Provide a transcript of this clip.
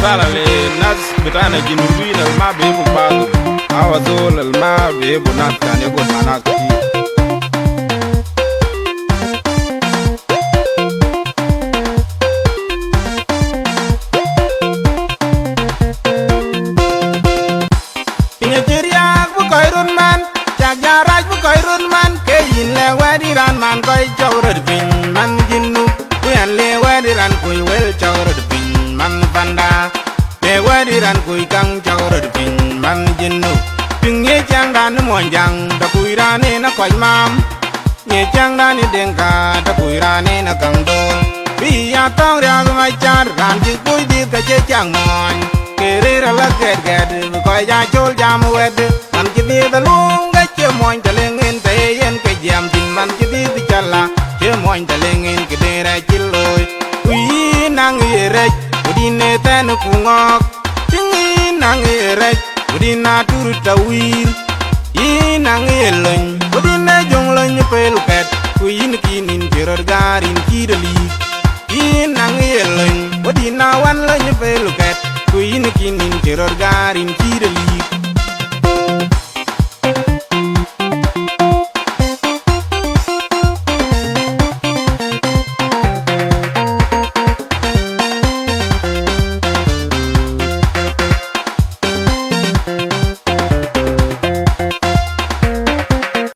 sala le nas betana jinubin al ma be bu badu awazol al ma be bu nas kane go manas ki man koi chawrad pin man jinnu kuyan le wadiran kui wel chawrad pin man panda le wadiran kui kang chawrad pin man jinnu pin ye chang dan mon jang da kui ra ne na koi mam ye chang dan ni denka da kui ra ne na kang dol bi ya tong ra ngai char ran ji kui di ka che chang mon ke re ra la get get koi ja chol jam wed man ji ni da lung ga che mon ta le ngin te yen ke jam tin man ji di chala che mon ta le ngin ke de ra chi loi ui nang ye re udi ne ta nu ku ngok ting nang ye re udi na tur ta wir i nang ye lon udi ne jong lon pe lu pet ku yin ki nin ti ro garin ki de li i nang ye lon udi na wan lon pe lu pet ku yin ki nin ti ro garin ki de li